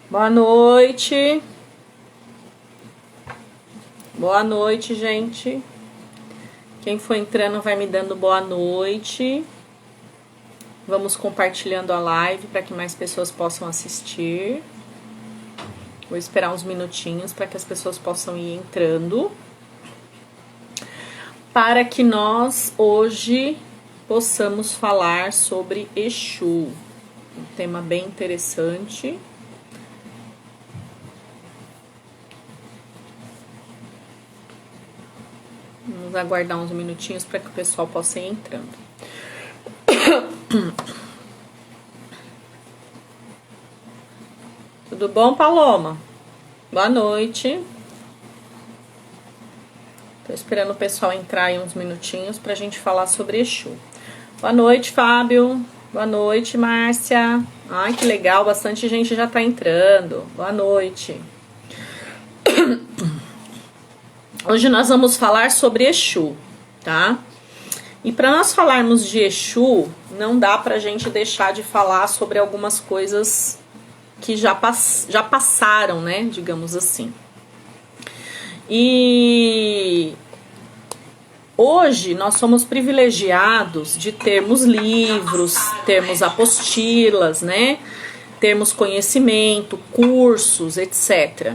Boa noite. Boa noite, gente. Quem for entrando vai me dando boa noite. Vamos compartilhando a live para que mais pessoas possam assistir. Vou esperar uns minutinhos para que as pessoas possam ir entrando. Para que nós hoje possamos falar sobre Exu. Um tema bem interessante. Vamos aguardar uns minutinhos para que o pessoal possa ir entrando. Tudo bom, Paloma? Boa noite. Tô esperando o pessoal entrar aí uns minutinhos pra gente falar sobre Exu. Boa noite, Fábio. Boa noite, Márcia. Ai, que legal, bastante gente já tá entrando. Boa noite. Hoje nós vamos falar sobre Exu, tá? E para nós falarmos de Exu, não dá pra gente deixar de falar sobre algumas coisas que já passaram, né? Digamos assim. E hoje nós somos privilegiados de termos livros, termos apostilas, né? Termos conhecimento, cursos, etc.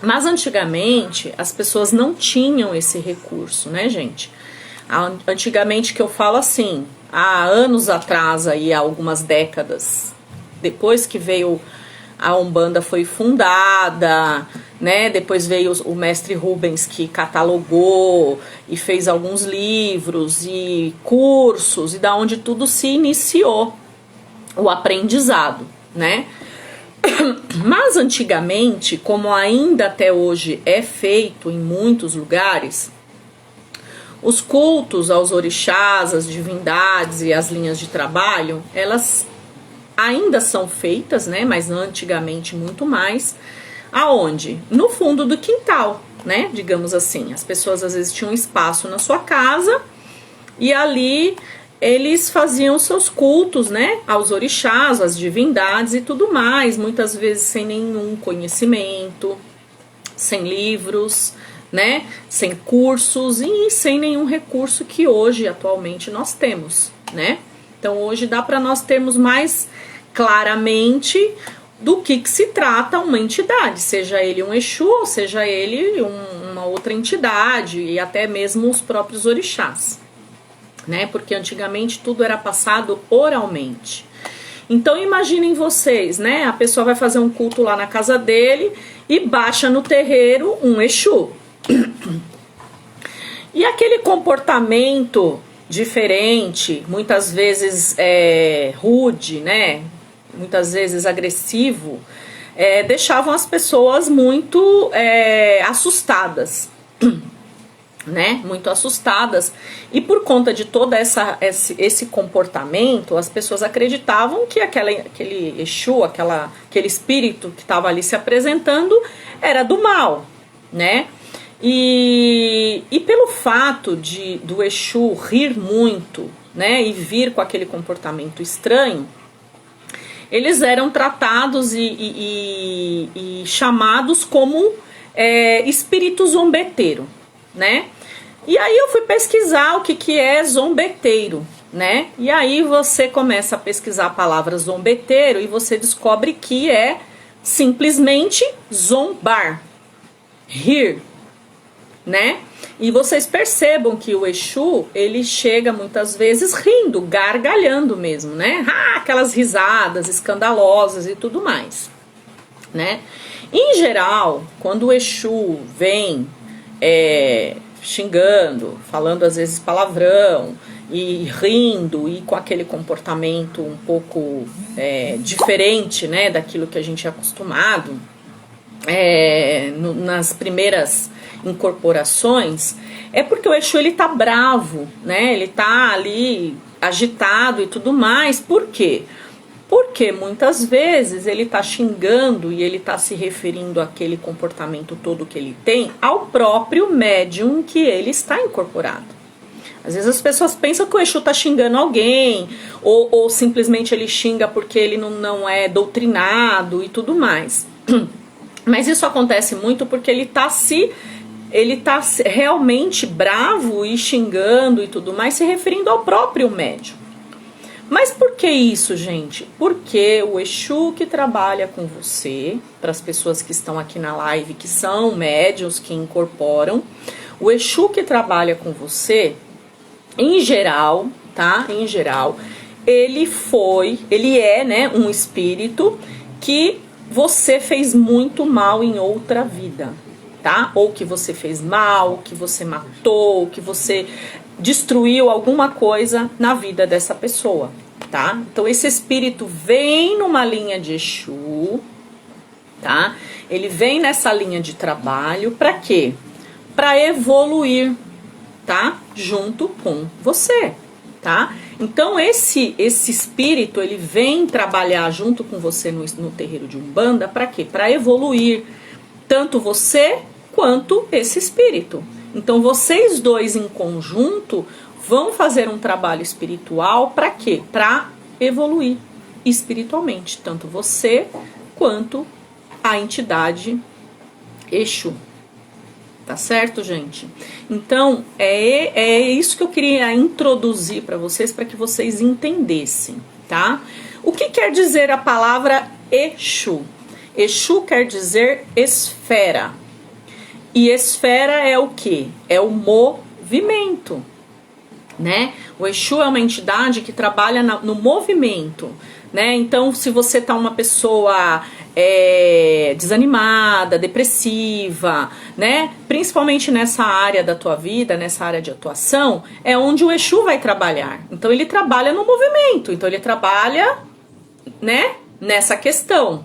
Mas antigamente as pessoas não tinham esse recurso, né, gente? Antigamente, que eu falo assim, há anos atrás, aí, há algumas décadas, depois que veio a Umbanda foi fundada, né? Depois veio o mestre Rubens, que catalogou e fez alguns livros e cursos, e da onde tudo se iniciou, o aprendizado, né? Mas antigamente, como ainda até hoje é feito em muitos lugares, os cultos aos orixás, às divindades e as linhas de trabalho, elas ainda são feitas, né? Mas antigamente muito mais. Aonde? No fundo do quintal, né? Digamos assim. As pessoas às vezes tinham espaço na sua casa e ali eles faziam seus cultos, né? Aos orixás, às divindades e tudo mais. Muitas vezes sem nenhum conhecimento, sem livros, né? Sem cursos e sem nenhum recurso que hoje, atualmente, nós temos, né? Então hoje dá para nós termos mais claramente do que se trata uma entidade, seja ele um Exu, ou seja ele uma outra entidade, e até mesmo os próprios orixás, né? Porque antigamente tudo era passado oralmente. Então imaginem vocês, né? A pessoa vai fazer um culto lá na casa dele e baixa no terreiro um Exu. E aquele comportamento diferente, muitas vezes rude, né? Muitas vezes agressivo, deixavam as pessoas muito assustadas, né? Muito assustadas. E por conta de todo esse comportamento, as pessoas acreditavam que aquele Exu, aquele espírito que estava ali se apresentando, era do mal, né? E pelo fato do Exu rir muito, né? E vir com aquele comportamento estranho, eles eram tratados e chamados como espírito zombeteiro, né? E aí eu fui pesquisar o que é zombeteiro, né? E aí você começa a pesquisar a palavra zombeteiro e você descobre que é simplesmente zombar, rir, né? E vocês percebam que o Exu, ele chega muitas vezes rindo, gargalhando mesmo, né? Aquelas risadas escandalosas e tudo mais, né? Em geral, quando o Exu vem xingando, falando às vezes palavrão, e rindo, e com aquele comportamento um pouco diferente, né, daquilo que a gente é acostumado, nas primeiras incorporações, é porque o Exu, ele tá bravo, né? Ele tá ali agitado e tudo mais. Por quê? Porque muitas vezes ele tá xingando e ele tá se referindo àquele comportamento todo que ele tem ao próprio médium que ele está incorporado. Às vezes as pessoas pensam que o Exu tá xingando alguém, ou simplesmente ele xinga porque ele não é doutrinado e tudo mais. Mas isso acontece muito porque ele tá realmente bravo e xingando e tudo mais, se referindo ao próprio médium. Mas por que isso, gente? Porque o Exu que trabalha com você, para as pessoas que estão aqui na live, que são médiuns, que incorporam, o Exu que trabalha com você, em geral, tá? Em geral, ele é, né, um espírito que você fez muito mal em outra vida, tá? Ou que você fez mal, que você matou, que você destruiu alguma coisa na vida dessa pessoa, tá? Então esse espírito vem numa linha de Exu, tá? Ele vem nessa linha de trabalho para quê? Para evoluir, tá? Junto com você, tá? Então esse espírito, ele vem trabalhar junto com você no terreiro de Umbanda para quê? Para evoluir tanto você quanto esse espírito. Então vocês dois em conjunto vão fazer um trabalho espiritual para quê? Para evoluir espiritualmente, tanto você quanto a entidade Exu. Tá certo, gente? Então, é isso que eu queria introduzir para vocês que vocês entendessem, tá? O que quer dizer a palavra Exu? Exu quer dizer esfera. E esfera é o quê? É o movimento, né? O Exu é uma entidade que trabalha no movimento, né? Então, se você tá uma pessoa desanimada, depressiva, né? Principalmente nessa área da tua vida, nessa área de atuação, é onde o Exu vai trabalhar. Então, ele trabalha no movimento. Então, ele trabalha, né? Nessa questão.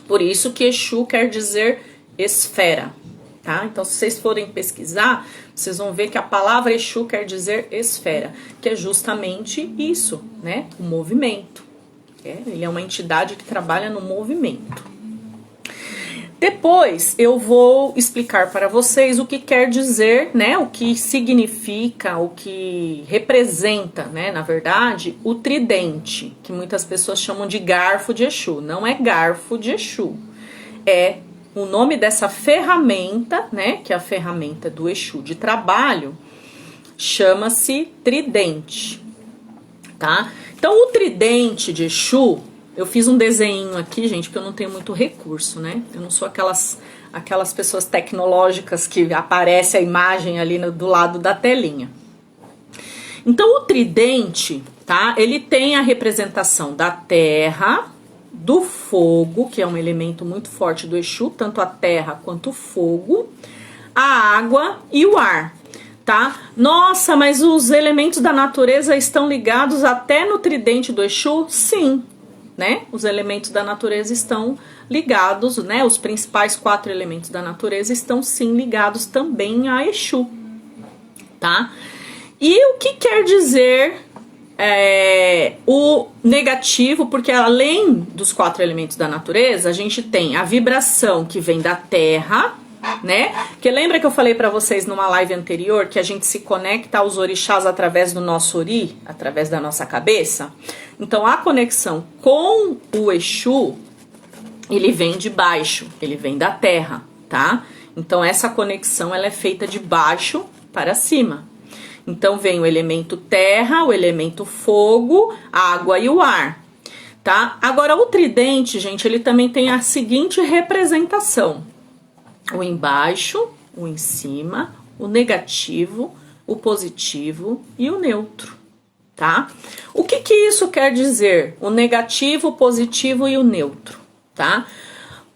Por isso que Exu quer dizer esfera. Tá? Então, se vocês forem pesquisar, vocês vão ver que a palavra Exu quer dizer esfera, que é justamente isso, né? O movimento. Ele é uma entidade que trabalha no movimento. Depois, eu vou explicar para vocês o que quer dizer, né? O que significa, o que representa, né? Na verdade, o tridente, que muitas pessoas chamam de garfo de Exu. Não é garfo de Exu, é o nome dessa ferramenta, né, que é a ferramenta do Exu de trabalho, chama-se tridente, tá? Então, o tridente de Exu, eu fiz um desenho aqui, gente, porque eu não tenho muito recurso, né? Eu não sou aquelas pessoas tecnológicas que aparece a imagem ali do lado da telinha. Então, o tridente, tá? Ele tem a representação da terra, do fogo, que é um elemento muito forte do Exu, tanto a terra quanto o fogo, a água e o ar, tá? Nossa, mas os elementos da natureza estão ligados até no tridente do Exu? Sim, né? Os elementos da natureza estão ligados, né? Os principais 4 elementos da natureza estão sim ligados também a Exu, tá? E o que quer dizer o negativo? Porque além dos 4 elementos da natureza, a gente tem a vibração que vem da terra, né? Que lembra que eu falei para vocês numa live anterior que a gente se conecta aos orixás através do nosso ori, através da nossa cabeça? Então a conexão com o Exu, ele vem de baixo, ele vem da terra, tá? Então essa conexão ela é feita de baixo para cima. Então vem o elemento terra, o elemento fogo, a água e o ar, tá? Agora o tridente, gente, ele também tem a seguinte representação: o embaixo, o em cima, o negativo, o positivo e o neutro, tá? O que isso quer dizer? O negativo, o positivo e o neutro, tá?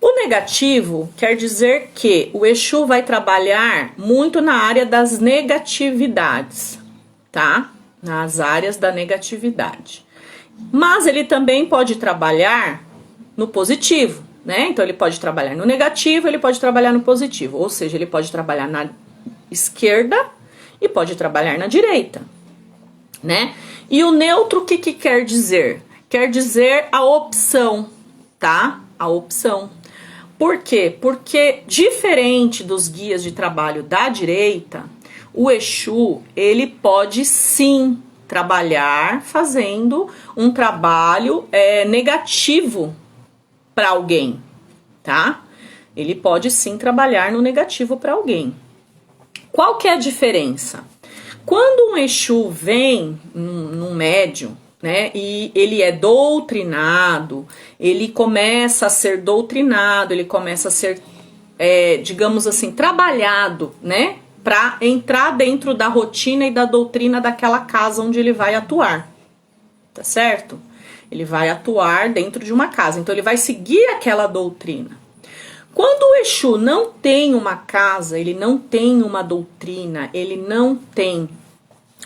O negativo quer dizer que o Exu vai trabalhar muito na área das negatividades, tá? Nas áreas da negatividade. Mas ele também pode trabalhar no positivo, né? Então ele pode trabalhar no negativo, ele pode trabalhar no positivo. Ou seja, ele pode trabalhar na esquerda e pode trabalhar na direita, né? E o neutro, o que quer dizer? Quer dizer a opção, tá? A opção. Por quê? Porque diferente dos guias de trabalho da direita, O Exu, ele pode sim trabalhar fazendo um trabalho negativo para alguém, tá? Ele pode sim trabalhar no negativo para alguém. Qual que é a diferença? Quando um Exu vem num médium, né, e ele é doutrinado, ele começa a ser doutrinado, ele começa a ser, digamos assim, trabalhado, né, para entrar dentro da rotina e da doutrina daquela casa onde ele vai atuar, tá certo? Ele vai atuar dentro de uma casa, então ele vai seguir aquela doutrina. Quando o Exu não tem uma casa, ele não tem uma doutrina, ele não tem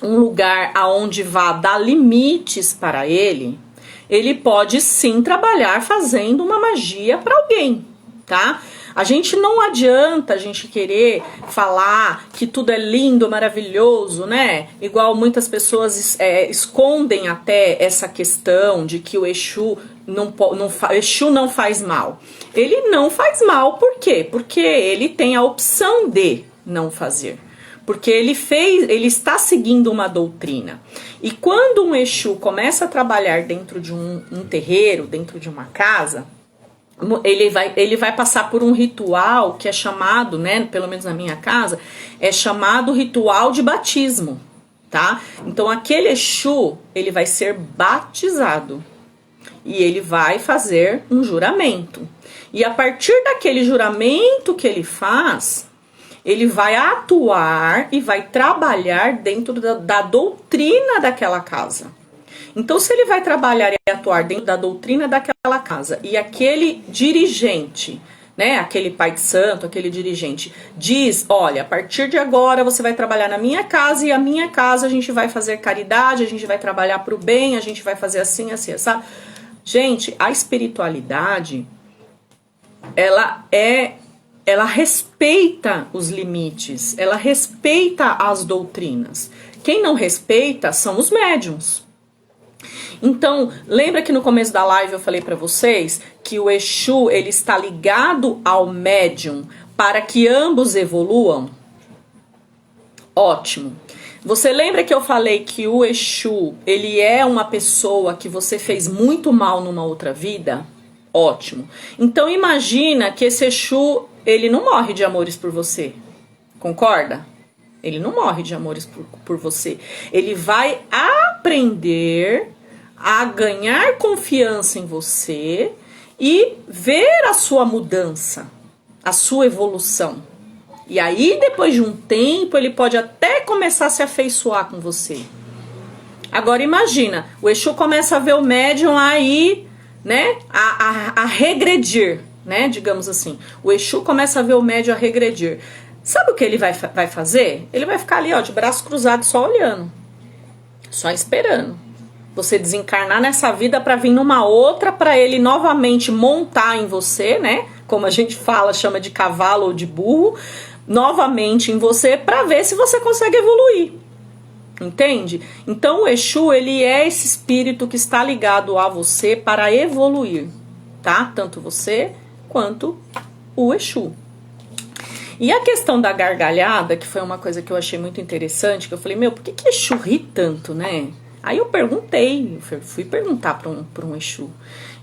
um lugar aonde vá dar limites para ele, ele pode sim trabalhar fazendo uma magia para alguém, tá? A gente não adianta a gente querer falar que tudo é lindo, maravilhoso, né? Igual muitas pessoas escondem até essa questão de que o Exu Exu não faz mal. Ele não faz mal, por quê? Porque ele tem a opção de não fazer. Porque ele está seguindo uma doutrina. E quando um Exu começa a trabalhar dentro de um terreiro, dentro de uma casa, ele vai passar por um ritual que é chamado, né, pelo menos na minha casa, é chamado ritual de batismo, tá? Então aquele Exu, ele vai ser batizado e ele vai fazer um juramento. E a partir daquele juramento que ele faz, ele vai atuar e vai trabalhar dentro da doutrina daquela casa. Então, se ele vai trabalhar e atuar dentro da doutrina daquela casa e aquele dirigente, né, aquele pai de santo, aquele dirigente, diz, olha, a partir de agora você vai trabalhar na minha casa e a minha casa a gente vai fazer caridade, a gente vai trabalhar para o bem, a gente vai fazer assim, assim, sabe? Gente, a espiritualidade, ela respeita os limites, ela respeita as doutrinas. Quem não respeita são os médiuns. Então, lembra que no começo da live eu falei para vocês que o Exu, ele está ligado ao médium para que ambos evoluam? Ótimo. Você lembra que eu falei que o Exu, ele é uma pessoa que você fez muito mal numa outra vida? Ótimo. Então imagina que esse Exu, ele não morre de amores por você. Concorda? Ele não morre de amores por você. Ele vai aprender a ganhar confiança em você e ver a sua mudança, a sua evolução. E aí, depois de um tempo, ele pode até começar a se afeiçoar com você. Agora imagina, o Exu começa a ver o médium aí, né, a regredir, né, digamos assim. O Exu começa a ver o médium a regredir. Sabe o que ele vai fazer? Ele vai ficar ali, ó, de braço cruzado, só olhando, só esperando você desencarnar nessa vida para vir numa outra, para ele novamente montar em você, né? Como a gente fala, chama de cavalo ou de burro, novamente em você para ver se você consegue evoluir. Entende? Então o Exu, ele é esse espírito que está ligado a você para evoluir, tá? Tanto você quanto o Exu. E a questão da gargalhada, que foi uma coisa que eu achei muito interessante, que eu falei, por que Exu ri tanto, né? Aí eu perguntei, fui perguntar para um Exu.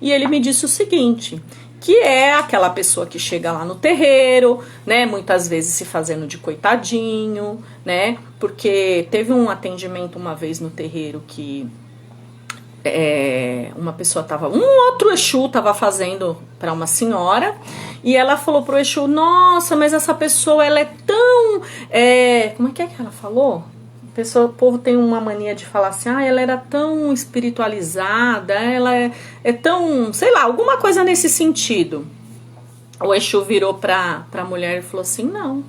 E ele me disse o seguinte, que é aquela pessoa que chega lá no terreiro, né, muitas vezes se fazendo de coitadinho, né, porque teve um atendimento uma vez no terreiro que uma pessoa um outro Exu tava fazendo para uma senhora, e ela falou pro Exu, nossa, mas essa pessoa, ela é tão, como é que ela falou? O povo tem uma mania de falar assim, ela era tão espiritualizada, ela é tão, sei lá, alguma coisa nesse sentido. O Exu virou pra mulher e falou assim, não.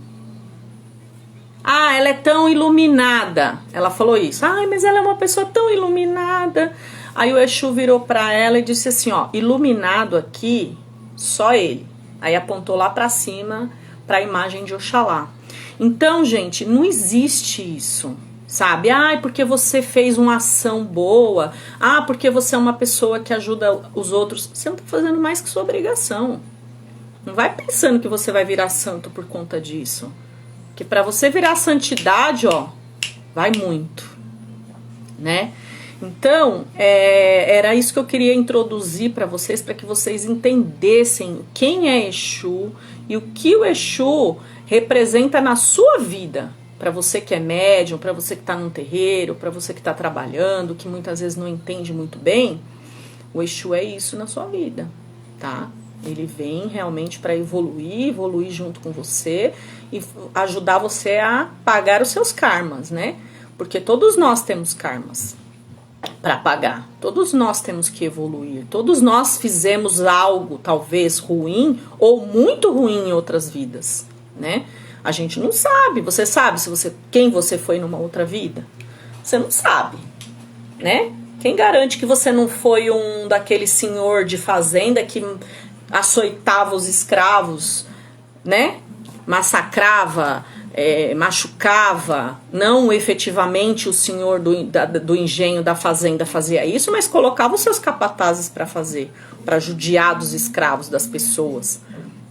Ela é tão iluminada. Ela falou isso. Mas ela é uma pessoa tão iluminada. Aí o Exu virou pra ela e disse assim, ó, iluminado aqui, só ele. Aí apontou lá pra cima, pra imagem de Oxalá. Então, gente, não existe isso. Sabe? Porque você fez uma ação boa. Porque você é uma pessoa que ajuda os outros. Você não tá fazendo mais que sua obrigação. Não vai pensando que você vai virar santo por conta disso. Que para você virar santidade, ó, vai muito, né? Então, era isso que eu queria introduzir para que vocês entendessem quem é Exu e o que o Exu representa na sua vida. Para você que é médium, para você que está num terreiro, para você que está trabalhando, que muitas vezes não entende muito bem, o Exu é isso na sua vida, tá? Ele vem realmente para evoluir junto com você e ajudar você a pagar os seus karmas, né? Porque todos nós temos karmas para pagar, todos nós temos que evoluir, todos nós fizemos algo talvez ruim ou muito ruim em outras vidas, né? A gente não sabe. Você sabe quem você foi numa outra vida? Você não sabe, né? Quem garante que você não foi um daquele senhor de fazenda que açoitava os escravos, né? Massacrava, machucava. Não efetivamente o senhor do engenho da fazenda fazia isso, mas colocava os seus capatazes para fazer, para judiar dos escravos, das pessoas,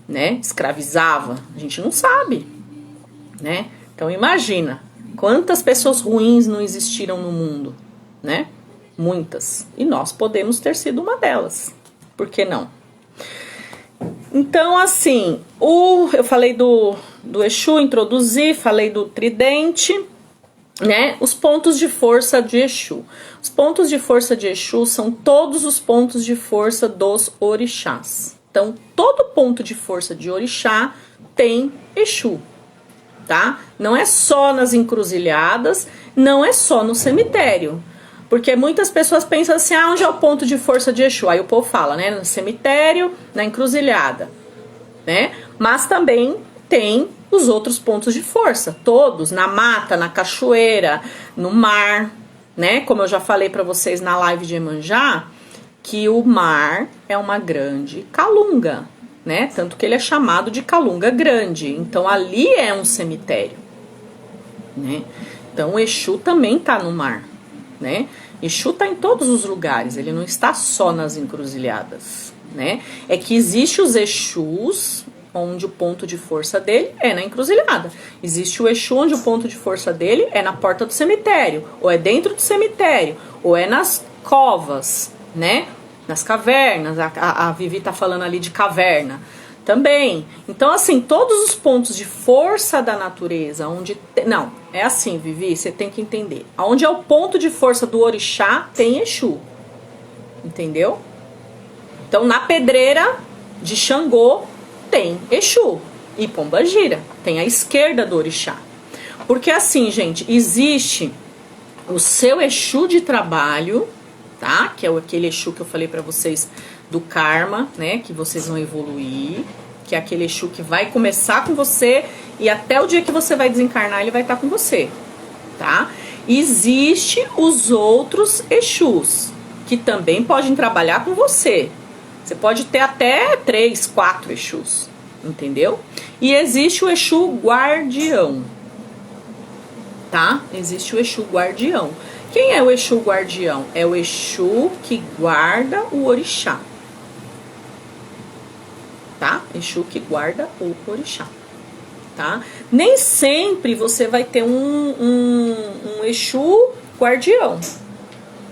né? Escravizava. A gente não sabe, né? Então imagina quantas pessoas ruins não existiram no mundo, né? Muitas. E nós podemos ter sido uma delas. Por que não? Então, assim, eu falei do Exu, introduzi, falei do tridente, né? Os pontos de força de Exu. Os pontos de força de Exu são todos os pontos de força dos orixás. Então, todo ponto de força de orixá tem Exu, tá? Não é só nas encruzilhadas, não é só no cemitério. Porque muitas pessoas pensam assim, onde é o ponto de força de Exu? Aí o povo fala, né? No cemitério, na encruzilhada, né? Mas também tem os outros pontos de força, todos, na mata, na cachoeira, no mar, né? Como eu já falei para vocês na live de Iemanjá, que o mar é uma grande calunga, né? Tanto que ele é chamado de calunga grande. Então ali é um cemitério, né? Então o Exu também tá no mar, né? Exu está em todos os lugares, ele não está só nas encruzilhadas, né? É que existe os Exus, onde o ponto de força dele é na encruzilhada. Existe o Exu onde o ponto de força dele é na porta do cemitério, ou é dentro do cemitério, ou é nas covas, né? Nas cavernas, a Vivi tá falando ali de caverna também. Então, assim, todos os pontos de força da natureza, não, é assim, Vivi, você tem que entender. Onde é o ponto de força do orixá, tem Exu. Entendeu? Então, na pedreira de Xangô, tem Exu. E Pombagira, tem a esquerda do orixá. Porque assim, gente, existe o seu Exu de trabalho, tá? Que é aquele Exu que eu falei pra vocês do karma, né? Que vocês vão evoluir. Que é aquele Exu que vai começar com você e até o dia que você vai desencarnar, ele vai estar com você, tá? Existe os outros Exus, que também podem trabalhar com você. Você pode ter até 3, 4 Exus, entendeu? E existe o Exu guardião, tá? Existe o Exu guardião. Quem é o Exu guardião? É o Exu que guarda o orixá, tá? Exu que guarda o orixá, tá? Nem sempre você vai ter um Exu guardião,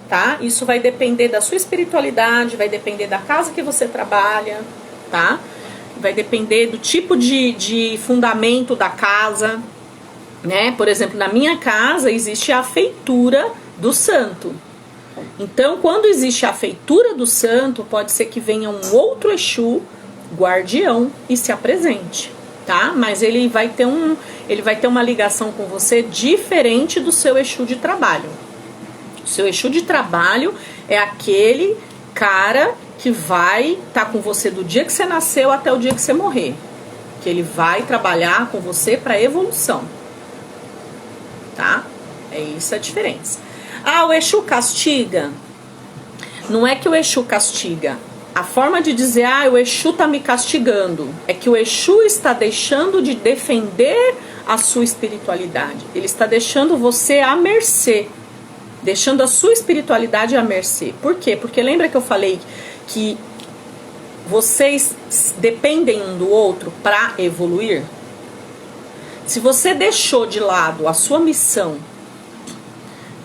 tá? Isso vai depender da sua espiritualidade, vai depender da casa que você trabalha, tá? Vai depender do tipo de fundamento da casa, né? Por exemplo, na minha casa existe a feitura do santo. Então, quando existe a feitura do santo, pode ser que venha um outro Exu guardião e se apresente, tá? Mas ele vai ter uma ligação com você diferente do seu Exu de trabalho. O seu Exu de trabalho é aquele cara que vai estar com você do dia que você nasceu até o dia que você morrer. Que ele vai trabalhar com você para evolução, tá? É isso a diferença. O Exu castiga. Não é que o Exu castiga. A forma de dizer, o Exu tá me castigando, é que o Exu está deixando de defender a sua espiritualidade. Ele está deixando você à mercê, deixando a sua espiritualidade à mercê. Por quê? Porque lembra que eu falei que vocês dependem um do outro para evoluir? Se você deixou de lado a sua missão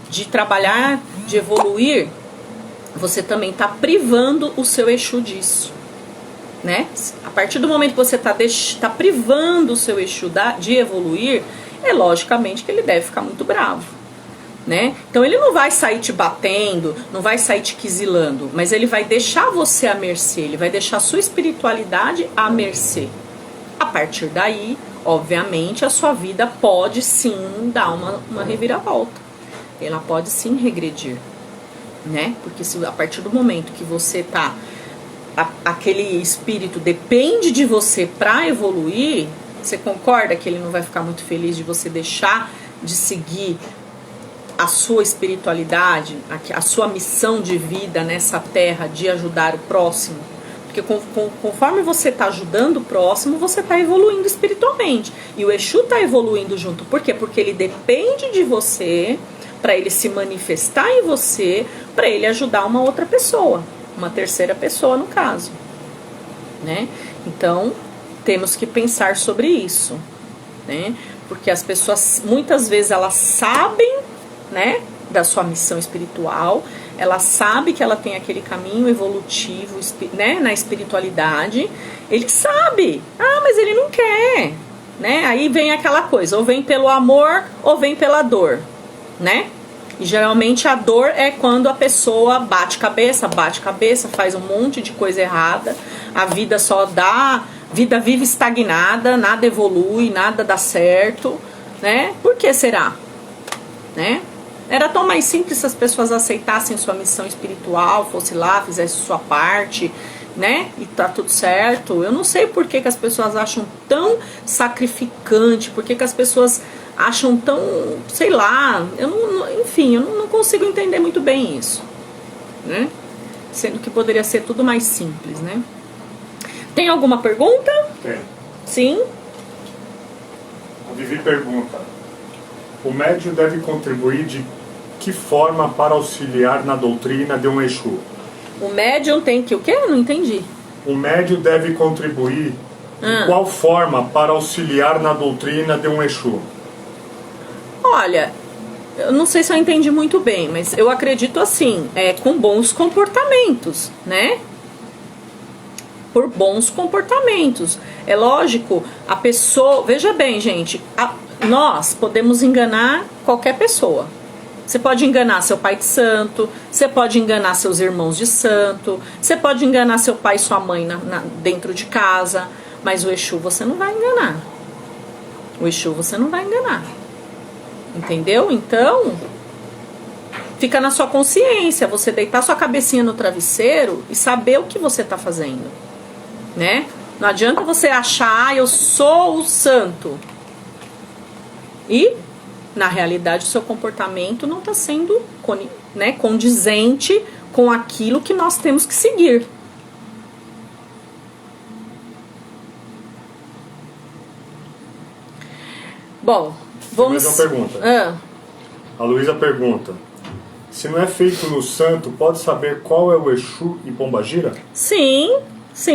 de trabalhar, de evoluir, você também está privando o seu Exu disso, né? A partir do momento que você tá privando o seu Exu de evoluir, é logicamente que ele deve ficar muito bravo, né? Então ele não vai sair te batendo, não vai sair te quisilando, mas ele vai deixar você à mercê, ele vai deixar a sua espiritualidade à mercê. A partir daí, obviamente, a sua vida pode sim dar uma reviravolta. Ela pode sim regredir, né? Porque se a partir do momento que você tá, aquele espírito depende de você para evoluir, você concorda que ele não vai ficar muito feliz de você deixar de seguir a sua espiritualidade, a sua missão de vida nessa terra de ajudar o próximo? Porque conforme você está ajudando o próximo, você está evoluindo espiritualmente. E o Exu está evoluindo junto. Por quê? Porque ele depende de você, para ele se manifestar em você, para ele ajudar uma outra pessoa, uma terceira pessoa no caso, né? Então, temos que pensar sobre isso, né? Porque as pessoas, muitas vezes, elas sabem, né, da sua missão espiritual, ela sabe que ela tem aquele caminho evolutivo, né, na espiritualidade, ele sabe, mas ele não quer, né? Aí vem aquela coisa, ou vem pelo amor, ou vem pela dor, né? E geralmente a dor é quando a pessoa bate cabeça, faz um monte de coisa errada, a vida só dá, vida vive estagnada, nada evolui, nada dá certo, né? Por que será? Né? Era tão mais simples se as pessoas aceitassem sua missão espiritual, fosse lá, fizesse sua parte, né? E tá tudo certo. Eu não sei por que as pessoas acham tão sacrificante, por que as pessoas acham tão, sei lá, enfim, eu não consigo entender muito bem isso, né? Sendo que poderia ser tudo mais simples, né? Tem alguma pergunta? Tem. Sim? A Vivi pergunta: o médium deve contribuir de que forma para auxiliar na doutrina de um Exu? O médium tem que o quê? Eu não entendi. O médium deve contribuir de qual forma para auxiliar na doutrina de um Exu? Olha, eu não sei se eu entendi muito bem, mas eu acredito assim, com bons comportamentos, né? Por bons comportamentos. É lógico, a pessoa... Veja bem, gente, nós podemos enganar qualquer pessoa. Você pode enganar seu pai de santo, você pode enganar seus irmãos de santo, você pode enganar seu pai e sua mãe dentro de casa, mas o Exu você não vai enganar. O Exu você não vai enganar. Entendeu? Então, fica na sua consciência, você deitar sua cabecinha no travesseiro e saber o que você está fazendo, né? Não adianta você achar, eu sou o santo. E, na realidade, o seu comportamento não está sendo, né, condizente com aquilo que nós temos que seguir. Bom, vamos... Mais uma pergunta. A Luísa pergunta: se não é feito no santo, pode saber qual é o Exu e Pombagira? Sim,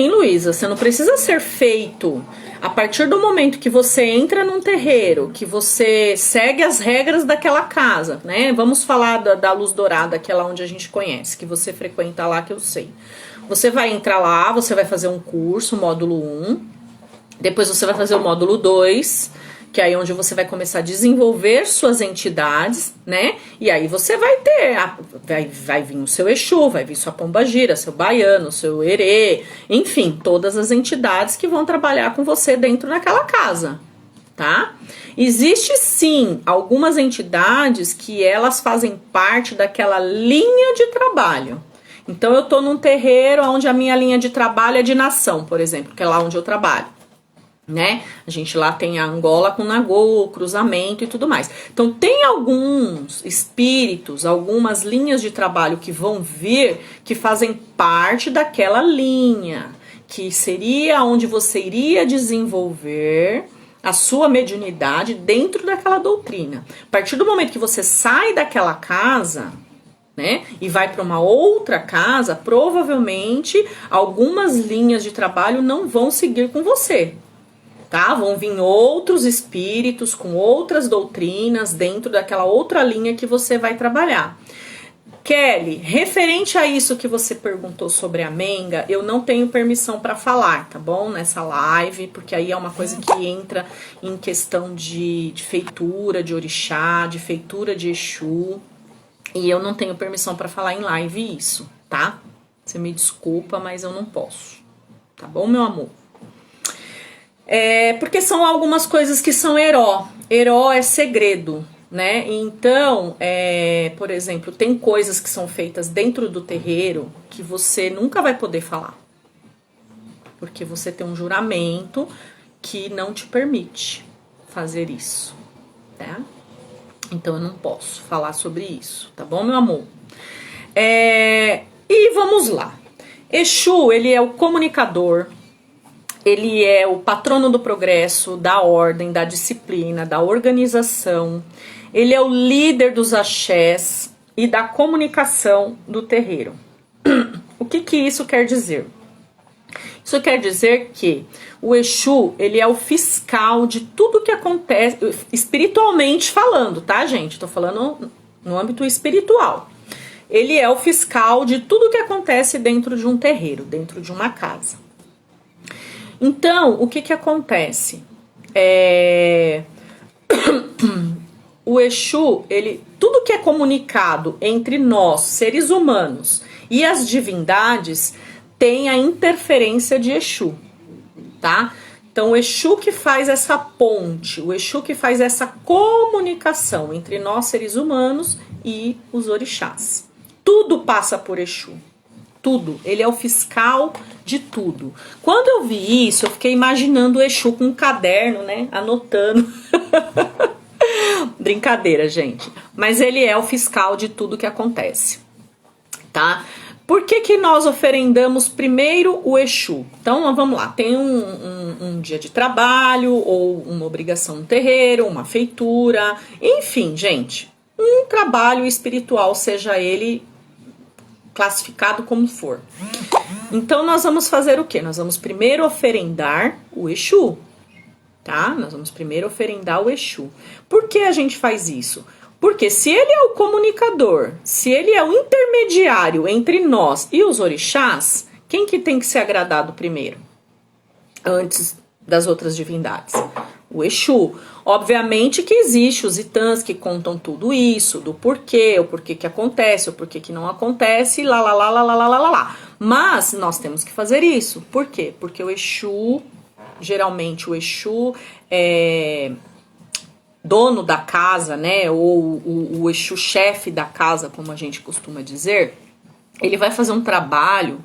Luísa, você não precisa ser feito. A partir do momento que você entra num terreiro, que você segue as regras daquela casa, né? Vamos falar da Luz Dourada, aquela onde a gente conhece, que você frequenta lá, que eu sei. Você vai entrar lá, você vai fazer um curso, módulo 1, depois você vai fazer o módulo 2, que é aí onde você vai começar a desenvolver suas entidades, né? E aí você vai ter, vai vir o seu Exu, vai vir sua Pombagira, seu Baiano, seu Herê, enfim, todas as entidades que vão trabalhar com você dentro daquela casa, tá? Existe sim algumas entidades que elas fazem parte daquela linha de trabalho. Então eu tô num terreiro onde a minha linha de trabalho é de nação, por exemplo, que é lá onde eu trabalho, né? A gente lá tem a Angola com Nagô, cruzamento e tudo mais. Então tem alguns espíritos, algumas linhas de trabalho que vão vir, que fazem parte daquela linha, que seria onde você iria desenvolver a sua mediunidade dentro daquela doutrina. A partir do momento que você sai daquela casa, né, e vai para uma outra casa, provavelmente algumas linhas de trabalho não vão seguir com você. tá? Vão vir outros espíritos com outras doutrinas dentro daquela outra linha que você vai trabalhar. Kelly, referente a isso que você perguntou sobre a menga, eu não tenho permissão para falar, tá bom? Nessa live, porque aí é uma coisa que entra em questão de feitura de orixá, de feitura de Exu, e eu não tenho permissão para falar em live isso, tá? Você me desculpa, mas eu não posso, tá bom, meu amor? Porque são algumas coisas que são heró. Heró é segredo, né? Então, por exemplo, tem coisas que são feitas dentro do terreiro que você nunca vai poder falar. Porque você tem um juramento que não te permite fazer isso, tá? Então eu não posso falar sobre isso, tá bom, meu amor? E vamos lá. Exu, ele é o comunicador, ele é o patrono do progresso, da ordem, da disciplina, da organização. Ele é o líder dos axés e da comunicação do terreiro. O que isso quer dizer? Isso quer dizer que o Exu, ele é o fiscal de tudo que acontece, espiritualmente falando, tá, gente? Tô falando no âmbito espiritual. Ele é o fiscal de tudo que acontece dentro de um terreiro, dentro de uma casa. Então, o que acontece? O Exu, tudo que é comunicado entre nós, seres humanos, e as divindades, tem a interferência de Exu, tá? Então, o Exu que faz essa ponte, o Exu que faz essa comunicação entre nós, seres humanos, e os orixás. Tudo passa por Exu. Tudo, ele é o fiscal de tudo. Quando eu vi isso, eu fiquei imaginando o Exu com um caderno, né, anotando. Brincadeira, gente. Mas ele é o fiscal de tudo que acontece, tá? Por que nós oferendamos primeiro o Exu? Então, vamos lá, tem um dia de trabalho, ou uma obrigação no terreiro, uma feitura, enfim, gente, um trabalho espiritual, seja ele classificado como for. Então, nós vamos fazer o quê? Nós vamos primeiro oferendar o Exu, tá? Nós vamos primeiro oferendar o Exu. Por que a gente faz isso? Porque se ele é o comunicador, se ele é o intermediário entre nós e os orixás, quem que tem que ser agradado primeiro? Antes das outras divindades. O Exu. Obviamente que existe os itãs que contam tudo isso, do porquê, o porquê que acontece, o porquê que não acontece, lá. Mas nós temos que fazer isso. Por quê? Porque o Exu, geralmente o Exu é dono da casa, né, ou o Exu chefe da casa, como a gente costuma dizer, ele vai fazer um trabalho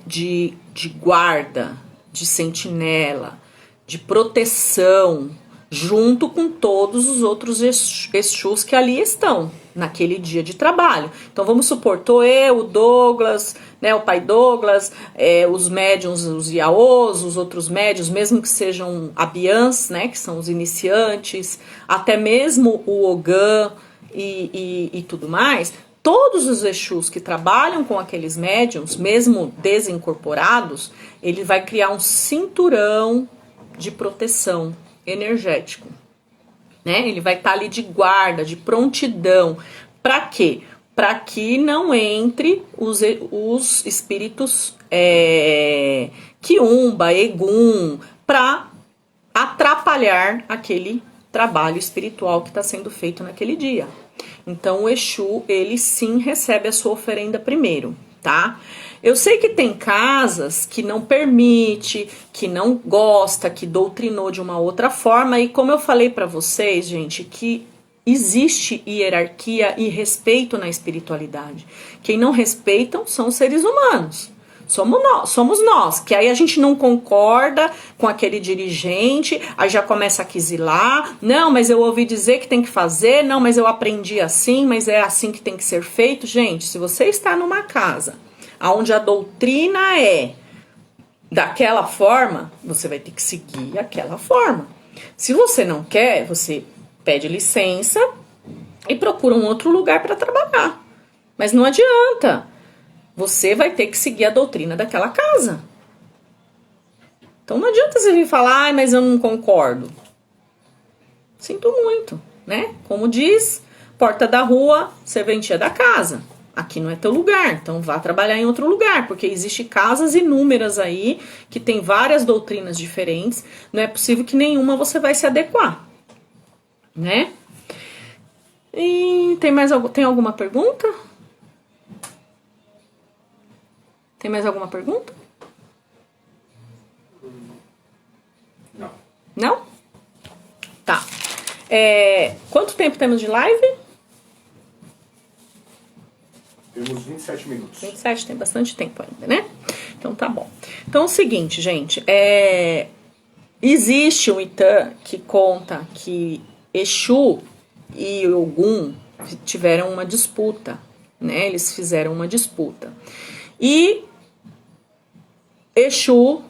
de guarda, de sentinela, de proteção, junto com todos os outros Exus que ali estão, naquele dia de trabalho. Então vamos supor, tô eu, o Douglas, né, o pai Douglas, os médiuns, os Iaôs, os outros médiuns, mesmo que sejam abiãs, né, que são os iniciantes, até mesmo o Ogã e tudo mais, todos os Exus que trabalham com aqueles médiuns, mesmo desincorporados, ele vai criar um cinturão de proteção energético, né? Ele vai estar ali de guarda, de prontidão. Para quê? Para que não entre os espíritos quiumba, egum, para atrapalhar aquele trabalho espiritual que está sendo feito naquele dia. Então o Exu, ele sim recebe a sua oferenda primeiro, tá? Eu sei que tem casas que não permite, que não gosta, que doutrinou de uma outra forma, e como eu falei para vocês, gente, que existe hierarquia e respeito na espiritualidade. Quem não respeitam são os seres humanos. Somos nós, que aí a gente não concorda com aquele dirigente, aí já começa a quisilar, não, mas eu ouvi dizer que tem que fazer, não, mas eu aprendi assim, mas é assim que tem que ser feito. Gente, se você está numa casa onde a doutrina é daquela forma, você vai ter que seguir aquela forma. Se você não quer, você pede licença e procura um outro lugar para trabalhar. Mas não adianta. Você vai ter que seguir a doutrina daquela casa. Então não adianta você vir falar, ai, mas eu não concordo. Sinto muito, né? Como diz, porta da rua, serventia da casa. Aqui não é teu lugar, então vá trabalhar em outro lugar, porque existem casas inúmeras aí, que tem várias doutrinas diferentes, não é possível que nenhuma você vai se adequar, né? E tem alguma pergunta? Tem mais alguma pergunta? Não. Não? Tá. Quanto tempo temos de live? Temos 27 minutos. 27, tem bastante tempo ainda, né? Então tá bom. Então é o seguinte, gente. Existe um Itã que conta que Exu e Ogum tiveram uma disputa, né? Eles fizeram uma disputa. E Exu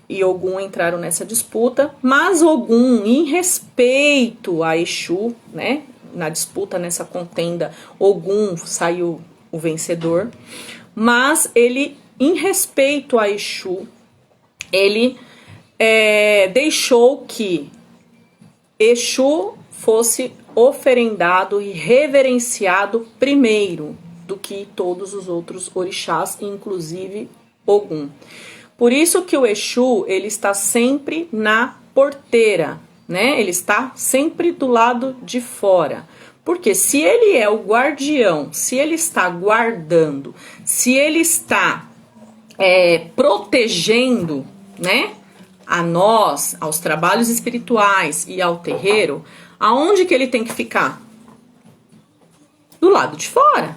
e Ogum entraram nessa disputa, mas Ogum, em respeito a Exu, né? Na disputa, nessa contenda, Ogum saiu o vencedor, mas ele, em respeito a Exu, ele deixou que Exu fosse oferendado e reverenciado primeiro do que todos os outros orixás, inclusive Ogum. Por isso que o Exu, ele está sempre na porteira, né? Ele está sempre do lado de fora. Porque se ele é o guardião, se ele está guardando, se ele está protegendo, né, a nós, aos trabalhos espirituais e ao terreiro, aonde que ele tem que ficar? Do lado de fora.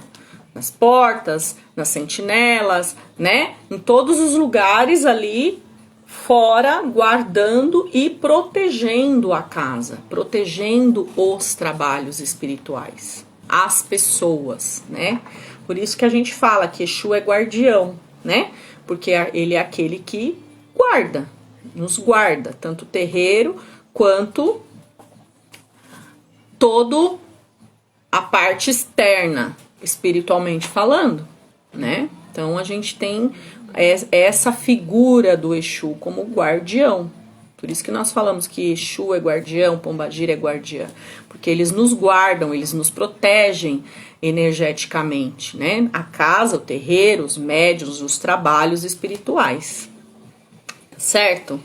Nas portas, nas sentinelas, né? Em todos os lugares ali fora, guardando e protegendo a casa, protegendo os trabalhos espirituais, as pessoas, né? Por isso que a gente fala que Exu é guardião, né? Porque ele é aquele que guarda, nos guarda, tanto o terreiro quanto todo a parte externa, espiritualmente falando, né? Então a gente tem essa figura do Exu como guardião. Por isso que nós falamos que Exu é guardião, Pombagira é guardiã, porque eles nos guardam, eles nos protegem energeticamente, né? A casa, o terreiro, os médiuns, os trabalhos espirituais. Certo?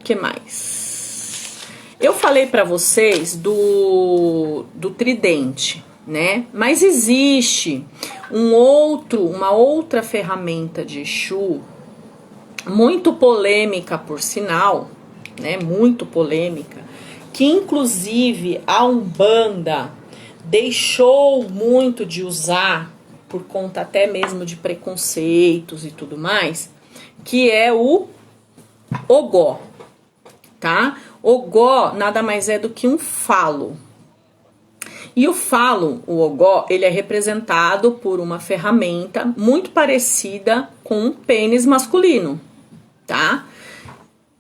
Que mais? Eu falei para vocês do tridente, né? Mas existe uma outra ferramenta de Exu, muito polêmica por sinal, né? Muito polêmica, que inclusive a Umbanda deixou muito de usar por conta até mesmo de preconceitos e tudo mais, que é o Ogó, tá? Ogó nada mais é do que um falo. E o falo, o Ogó, ele é representado por uma ferramenta muito parecida com um pênis masculino, tá?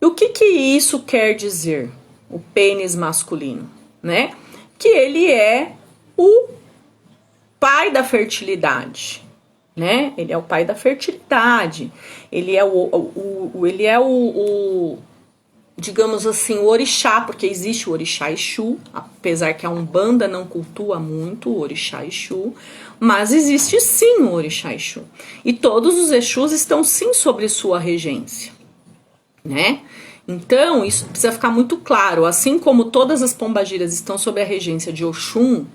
E o que isso quer dizer, o pênis masculino, né? Que ele é o pai da fertilidade, né? Ele é o pai da fertilidade, ele é digamos assim, o orixá, porque existe o orixá Exu, apesar que a Umbanda não cultua muito o orixá Exu, mas existe sim o orixá Exu. E todos os Exus estão sim sobre sua regência, né? Então, isso precisa ficar muito claro. Assim como todas as pombagiras estão sob a regência de Oxum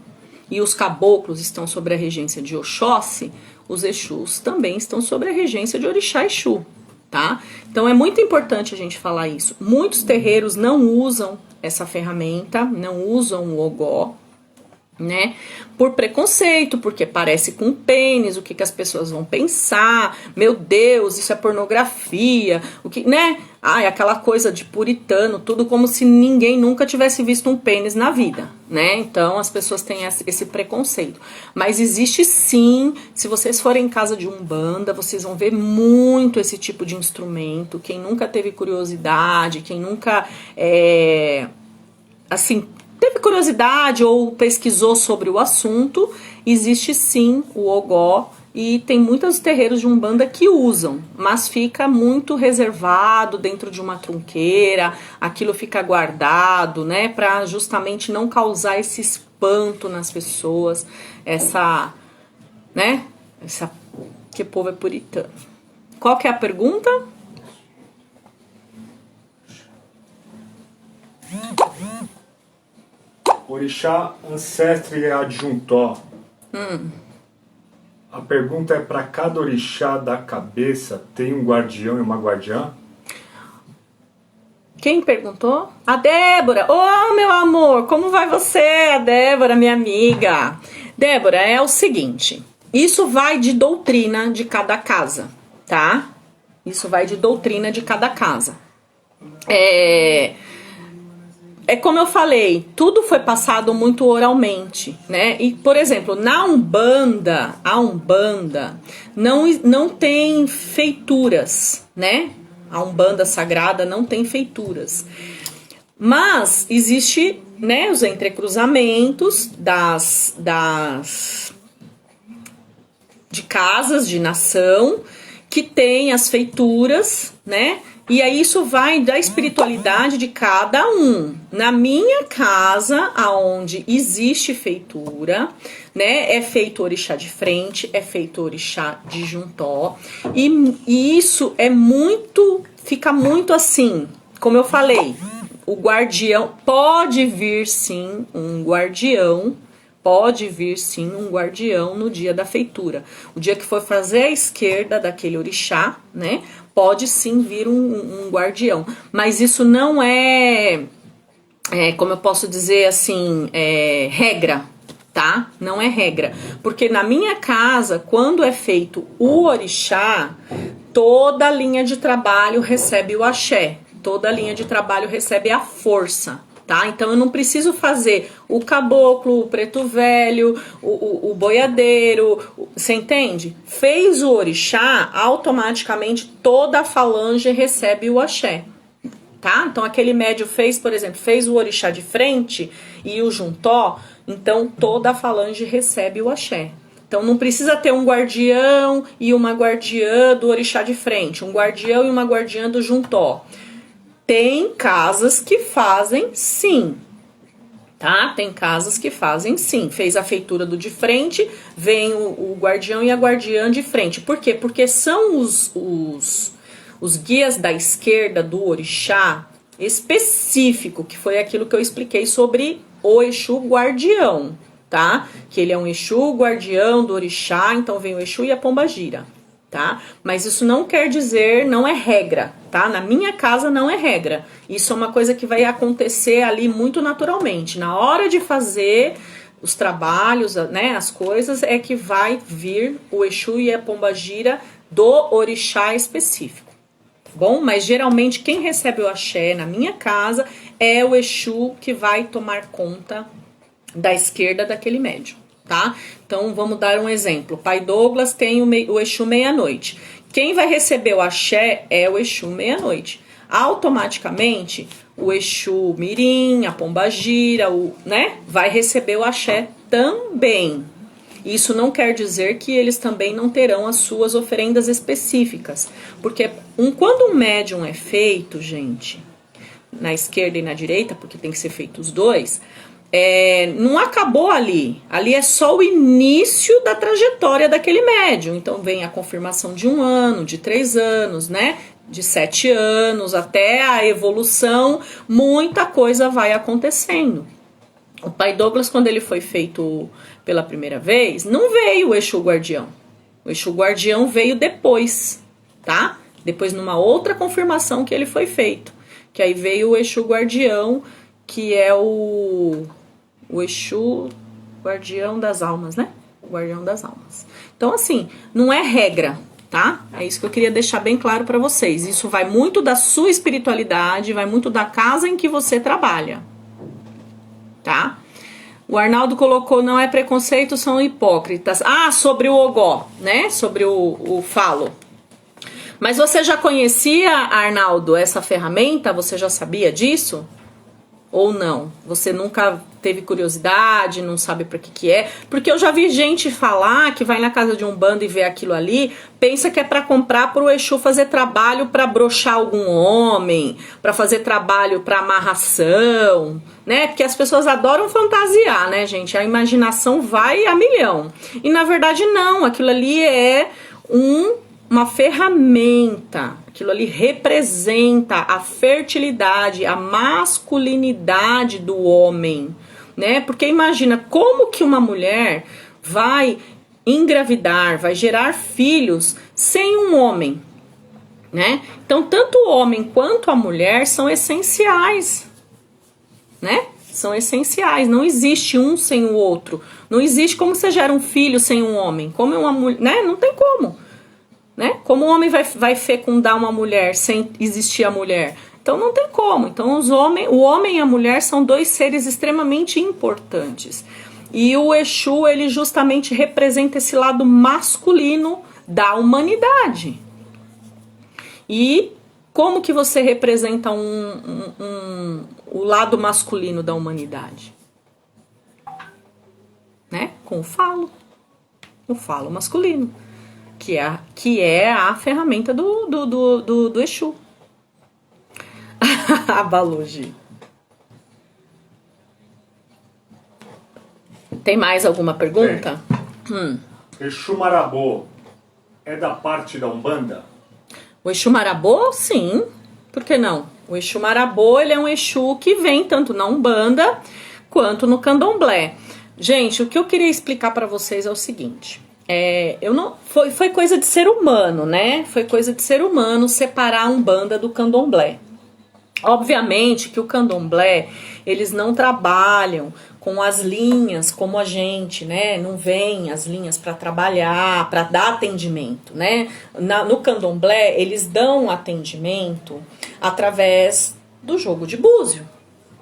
e os caboclos estão sob a regência de Oxóssi, os Exus também estão sob a regência de orixá Exu. Tá? Então é muito importante a gente falar isso. Muitos terreiros não usam essa ferramenta, não usam o Ogó, né? Por preconceito, porque parece com pênis, o que as pessoas vão pensar? Meu Deus, isso é pornografia, o que, né? Aquela coisa de puritano, tudo como se ninguém nunca tivesse visto um pênis na vida, né? Então as pessoas têm esse preconceito. Mas existe sim, se vocês forem em casa de Umbanda, vocês vão ver muito esse tipo de instrumento. Quem nunca teve curiosidade, quem nunca teve curiosidade ou pesquisou sobre o assunto, existe sim o Ogó e tem muitos terreiros de Umbanda que usam, mas fica muito reservado dentro de uma trunqueira, aquilo fica guardado, né, para justamente não causar esse espanto nas pessoas, que o povo é puritano. Qual que é a pergunta? Orixá, ancestre e adjuntó. A pergunta é: para cada orixá da cabeça tem um guardião e uma guardiã? Quem perguntou? A Débora. Ô, meu amor, como vai você? A Débora, minha amiga. Débora, é o seguinte, isso vai de doutrina de cada casa, tá? Isso vai de doutrina de cada casa. É como eu falei, tudo foi passado muito oralmente, né? E, por exemplo, na Umbanda, a Umbanda não tem feituras, né? A Umbanda sagrada não tem feituras. Mas existe, né, os entrecruzamentos de casas de nação que tem as feituras, né? E aí isso vai da espiritualidade de cada um. Na minha casa, aonde existe feitura, né, é feito orixá de frente, é feito orixá de juntó. E isso é muito, fica muito assim, como eu falei, o guardião, pode vir sim um guardião no dia da feitura. O dia que for fazer a esquerda daquele orixá, né, pode sim vir um guardião. Mas isso não como eu posso dizer assim, regra, tá? Não é regra. Porque na minha casa, quando é feito o orixá, toda a linha de trabalho recebe o axé. Toda a linha de trabalho recebe a força, tá? Então eu não preciso fazer o caboclo, o preto velho, o boiadeiro, você entende? Fez o orixá, automaticamente toda a falange recebe o axé, tá? Então aquele médio fez, por exemplo, fez o orixá de frente e o juntó, então toda a falange recebe o axé. Então não precisa ter um guardião e uma guardiã do orixá de frente, um guardião e uma guardiã do juntó. Tem casas que fazem sim, tá? Tem casas que fazem sim. Fez a feitura do de frente, vem o guardião e a guardiã de frente. Por quê? Porque são os guias da esquerda do orixá específico, que foi aquilo que eu expliquei sobre o Exu guardião, tá? Que ele é um Exu guardião do orixá, então vem o Exu e a Pombagira. Tá? Mas isso não quer dizer, não é regra, tá? Na minha casa não é regra. Isso é uma coisa que vai acontecer ali muito naturalmente. Na hora de fazer os trabalhos, né, as coisas, é que vai vir o Exu e a Pombagira do orixá específico, tá bom? Mas geralmente quem recebe o axé na minha casa é o Exu que vai tomar conta da esquerda daquele médium. Tá? Então vamos dar um exemplo. Pai Douglas tem o Exu meia-noite. Quem vai receber o axé é o Exu meia-noite. Automaticamente o Exu mirim, a Pombagira, né, vai receber o axé também. Isso não quer dizer que eles também não terão as suas oferendas específicas, porque quando um médium é feito, gente, na esquerda e na direita, porque tem que ser feito os dois, não acabou ali. Ali é só o início da trajetória daquele médium. Então vem a confirmação de 1 ano, de 3 anos, né? De 7 anos, até a evolução, muita coisa vai acontecendo. O Pai Douglas, quando ele foi feito pela primeira vez, não veio o Exu Guardião. O Exu Guardião veio depois, tá? Depois numa outra confirmação que ele foi feito. Que aí veio o Exu Guardião, que é o Exu guardião das almas, né? O guardião das almas. Então, assim, não é regra, tá? É isso que eu queria deixar bem claro pra vocês. Isso vai muito da sua espiritualidade, vai muito da casa em que você trabalha, tá? O Arnaldo colocou, não é preconceito, são hipócritas. Ah, sobre o ogó, né? Sobre o falo. Mas você já conhecia, Arnaldo, essa ferramenta? Você já sabia disso? Ou não? Você nunca teve curiosidade, não sabe pra que é? Porque eu já vi gente falar que vai na casa de Umbanda e vê aquilo ali, pensa que é pra comprar pro Exu fazer trabalho pra broxar algum homem, pra fazer trabalho pra amarração, né? Porque as pessoas adoram fantasiar, né, gente? A imaginação vai a milhão. E na verdade não, aquilo ali é uma ferramenta. Aquilo ali representa a fertilidade, a masculinidade do homem, né? Porque imagina como que uma mulher vai engravidar, vai gerar filhos sem um homem, né? Então, tanto o homem quanto a mulher são essenciais, né? São essenciais, não existe um sem o outro. Não existe como você gera um filho sem um homem. Como uma mulher, né? Não tem como. Né? Como o homem vai fecundar uma mulher sem existir a mulher? Então não tem como. Então o homem e a mulher são dois seres extremamente importantes. E o Exu, ele justamente representa esse lado masculino da humanidade. E como que você representa o lado masculino da humanidade? Né? Com o falo. O falo masculino. Que é a ferramenta do Exu. A Baluji. Tem mais alguma pergunta? Exu Marabô é da parte da Umbanda? O Exu Marabô, sim. Por que não? O Exu Marabô, ele é um Exu que vem tanto na Umbanda quanto no Candomblé. Gente, o que eu queria explicar para vocês é o seguinte. Foi coisa de ser humano, né? Foi coisa de ser humano separar a Umbanda do Candomblé. Obviamente que o Candomblé, eles não trabalham com as linhas como a gente, né? Não vem as linhas para trabalhar, para dar atendimento, né? No Candomblé, eles dão atendimento através do jogo de búzio,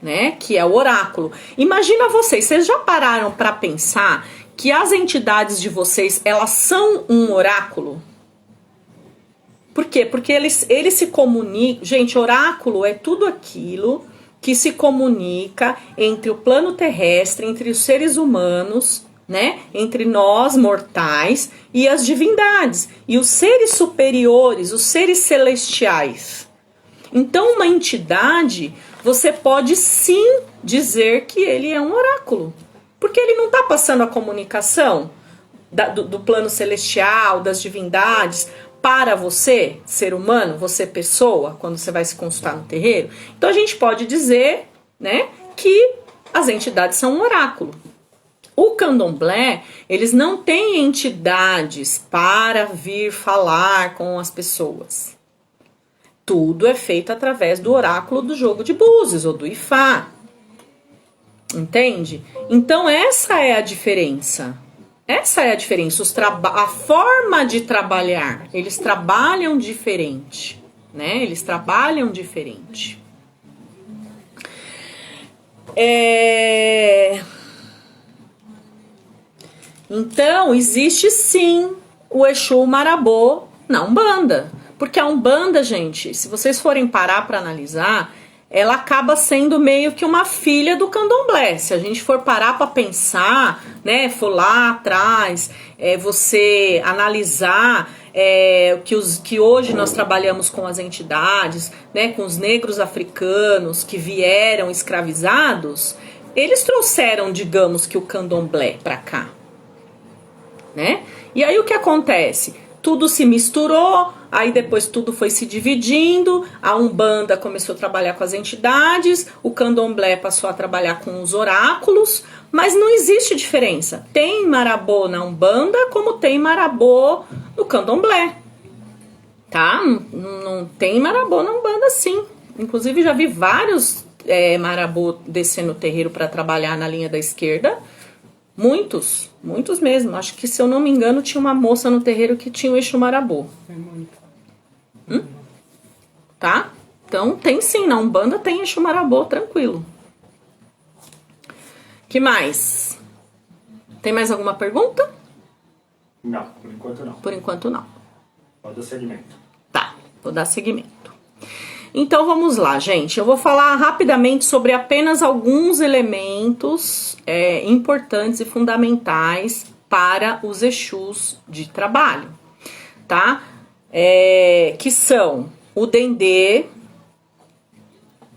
né? Que é o oráculo. Imagina vocês já pararam para pensar que as entidades de vocês, elas são um oráculo? Por quê? Porque eles se comunicam... Gente, oráculo é tudo aquilo que se comunica entre o plano terrestre, entre os seres humanos, né? Entre nós, mortais, e as divindades. E os seres superiores, os seres celestiais. Então, uma entidade, você pode sim dizer que ele é um oráculo. Porque ele não está passando a comunicação do plano celestial, das divindades, para você, ser humano, você pessoa, quando você vai se consultar no terreiro. Então a gente pode dizer, né, que as entidades são um oráculo. O Candomblé, eles não têm entidades para vir falar com as pessoas. Tudo é feito através do oráculo do jogo de búzios ou do Ifá. Entende? Então essa é a diferença. Essa é a diferença. A forma de trabalhar. Eles trabalham diferente. Né? Eles trabalham diferente. Então, existe sim o Exu Marabô na Umbanda. Porque a Umbanda, gente, se vocês forem parar para analisar, ela acaba sendo meio que uma filha do Candomblé. Se a gente for parar para pensar, né, for lá atrás, você analisar que hoje nós trabalhamos com as entidades, né, com os negros africanos que vieram escravizados, eles trouxeram, digamos, que o Candomblé para cá, né? E aí o que acontece? Tudo se misturou, aí depois tudo foi se dividindo, a Umbanda começou a trabalhar com as entidades, o Candomblé passou a trabalhar com os oráculos, mas não existe diferença. Tem Marabô na Umbanda como tem Marabô no Candomblé, tá? Não tem Marabô na Umbanda, sim. Inclusive já vi vários Marabô descendo o terreiro para trabalhar na linha da esquerda. Muitos mesmo. Acho que, se eu não me engano, tinha uma moça no terreiro que tinha o Exu Marabô. Tá? Então, tem sim, na Umbanda tem Exu Marabô, tranquilo. Que mais? Tem mais alguma pergunta? Não, por enquanto não. Por enquanto não. Pode dar seguimento. Tá, vou dar seguimento. Então vamos lá, gente. Eu vou falar rapidamente sobre apenas alguns elementos importantes e fundamentais para os Exus de trabalho, tá? Que são o Dendê,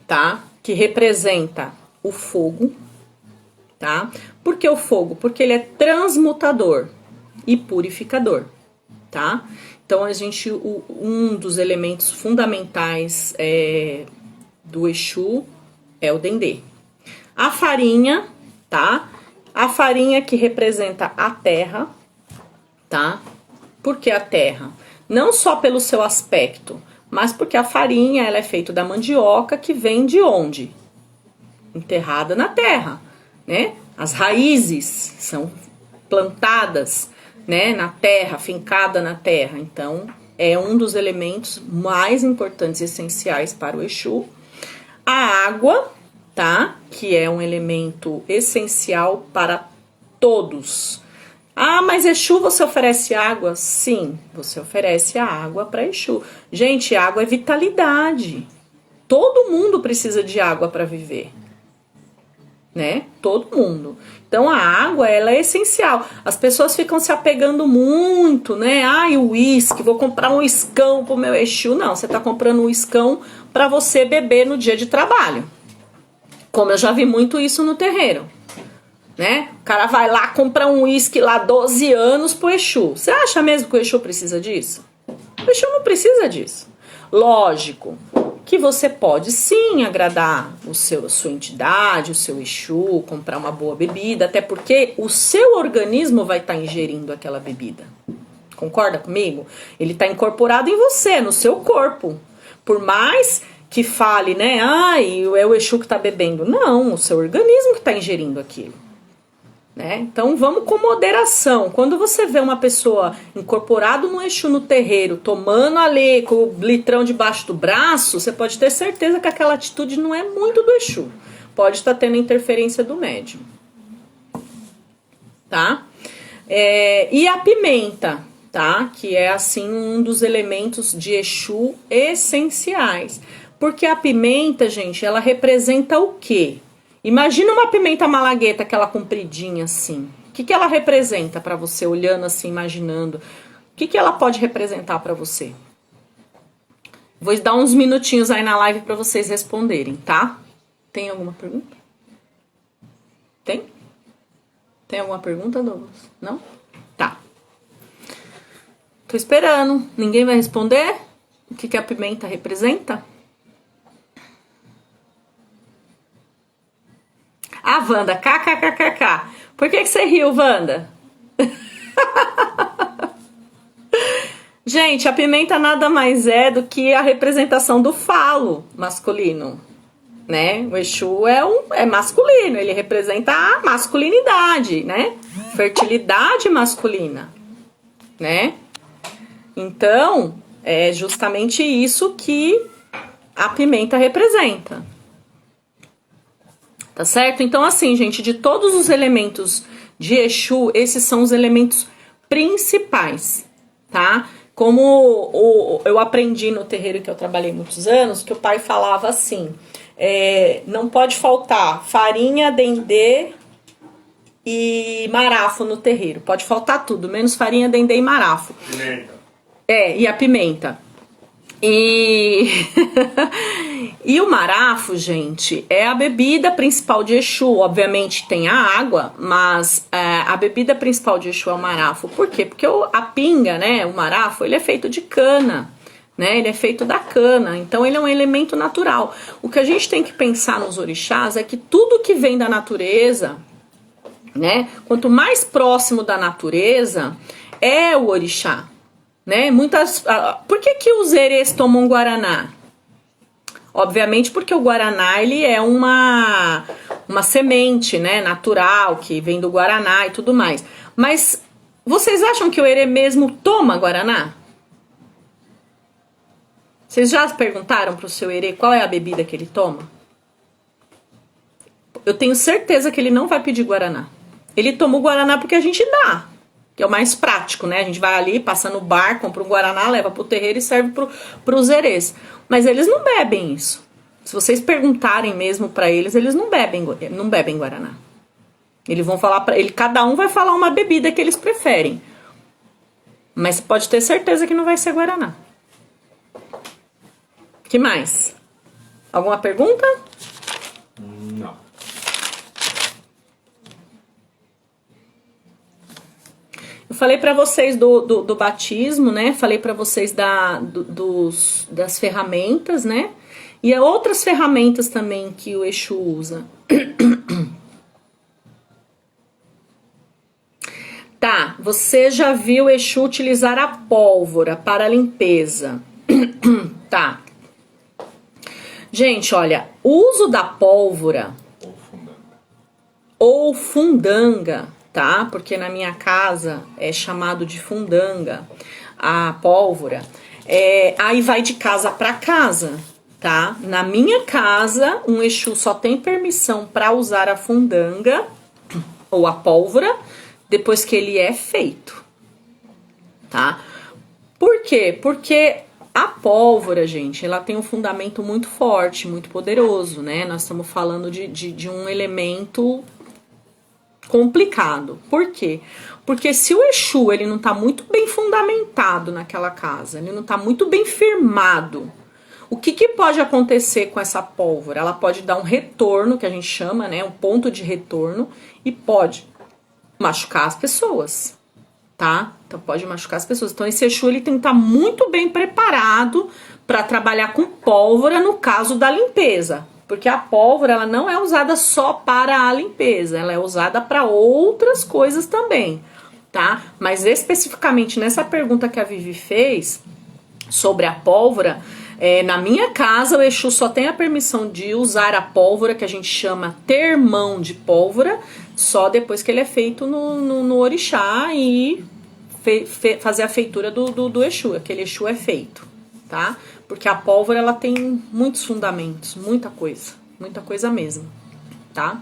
tá? Que representa o fogo, tá? Por que o fogo? Porque ele é transmutador e purificador, tá? Então, um dos elementos fundamentais do Exu é o Dendê. A farinha, tá? A farinha que representa a terra, tá? Por que a terra? Não só pelo seu aspecto, mas porque a farinha ela é feita da mandioca que vem de onde? Enterrada na terra, né? As raízes são plantadas, né, na terra, fincada na terra. Então, é um dos elementos mais importantes e essenciais para o Exu. A água, tá? Que é um elemento essencial para todos. Ah, mas Exu, você oferece água? Sim, você oferece a água para Exu. Gente, água é vitalidade. Todo mundo precisa de água para viver, né? Todo mundo. Então a água, ela é essencial. As pessoas ficam se apegando muito, né? O uísque, vou comprar um uiscão pro meu Exu. Não, você tá comprando um uiscão para você beber no dia de trabalho. Como eu já vi muito isso no terreiro, né? O cara vai lá, compra um uísque lá 12 anos pro Exu. Você acha mesmo que o Exu precisa disso? O Exu não precisa disso. Lógico que você pode sim agradar a sua entidade, o seu Exu, comprar uma boa bebida, até porque o seu organismo vai estar ingerindo aquela bebida. Concorda comigo? Ele está incorporado em você, no seu corpo. Por mais que fale, né? É o Exu que está bebendo. Não, o seu organismo que está ingerindo aquilo. Né? Então vamos com moderação. Quando você vê uma pessoa incorporada no Exu no terreiro, tomando ali com o litrão debaixo do braço, você pode ter certeza que aquela atitude não é muito do Exu. Pode estar tendo interferência do médium. Tá? E a pimenta, tá? Que é assim um dos elementos de Exu essenciais. Porque a pimenta, gente, ela representa o quê? Imagina uma pimenta malagueta, aquela compridinha assim. O que ela representa para você, olhando assim, imaginando? O que ela pode representar para você? Vou dar uns minutinhos aí na live para vocês responderem, tá? Tem alguma pergunta? Tem? Tem alguma pergunta, Douglas? Não? Tá. Tô esperando. Ninguém vai responder? O que a pimenta representa? A Wanda, kkkk. Por que você riu, Wanda? Gente, a pimenta nada mais é do que a representação do falo masculino, né? O Exu é masculino, ele representa a masculinidade, né? Fertilidade masculina, né? Então, é justamente isso que a pimenta representa. Tá certo? Então, assim, gente, de todos os elementos de Exu, esses são os elementos principais, tá? Como eu aprendi no terreiro que eu trabalhei muitos anos, que o pai falava assim, não pode faltar farinha, dendê e marafo no terreiro. Pode faltar tudo, menos farinha, dendê e marafo. Pimenta. E a pimenta. E o marafo, gente, é a bebida principal de Exu. Obviamente tem a água, mas a bebida principal de Exu é o marafo. Por quê? Porque a pinga, né, o marafo, ele é feito de cana, né? Ele é feito da cana, então ele é um elemento natural. O que a gente tem que pensar nos orixás é que tudo que vem da natureza, né, quanto mais próximo da natureza é o orixá. Né? Por que os erês tomam guaraná? Obviamente porque o guaraná ele é uma semente, né, natural que vem do guaraná e tudo mais. Mas vocês acham que o erê mesmo toma guaraná? Vocês já perguntaram para o seu erê qual é a bebida que ele toma? Eu tenho certeza que ele não vai pedir guaraná. Ele toma o guaraná porque a gente dá. que é o mais prático, né? A gente vai ali, passa no bar, compra um guaraná, leva pro terreiro e serve pros herês. Mas eles não bebem isso. Se vocês perguntarem mesmo pra eles, eles não bebem guaraná. Eles vão falar para ele, cada um vai falar uma bebida que eles preferem. Mas você pode ter certeza que não vai ser guaraná. Que mais? Alguma pergunta? Não. Eu falei para vocês do batismo, né? Falei para vocês das ferramentas, né? E há outras ferramentas também que o Exu usa. Tá, você já viu o Exu utilizar a pólvora para a limpeza? Tá. Gente, olha, o uso da pólvora ou fundanga, tá? Porque na minha casa é chamado de fundanga a pólvora. Aí vai de casa para casa, tá? Na minha casa, um Exu só tem permissão para usar a fundanga ou a pólvora depois que ele é feito, tá? Por quê? Porque a pólvora, gente, ela tem um fundamento muito forte, muito poderoso, né? Nós estamos falando de um elemento complicado. Por quê? Porque se o Exu, ele não tá muito bem fundamentado naquela casa, ele não tá muito bem firmado, o que pode acontecer com essa pólvora? Ela pode dar um retorno, que a gente chama, né? Um ponto de retorno, e pode machucar as pessoas, tá? Então pode machucar as pessoas. Então esse Exu, ele tem que estar muito bem preparado para trabalhar com pólvora no caso da limpeza, porque a pólvora, ela não é usada só para a limpeza, ela é usada para outras coisas também, tá? Mas especificamente nessa pergunta que a Vivi fez sobre a pólvora, na minha casa o Exu só tem a permissão de usar a pólvora, que a gente chama ter mão de pólvora, só depois que ele é feito no orixá e fazer a feitura do Exu, aquele Exu é feito, tá? Porque a pólvora, ela tem muitos fundamentos, muita coisa mesmo, tá?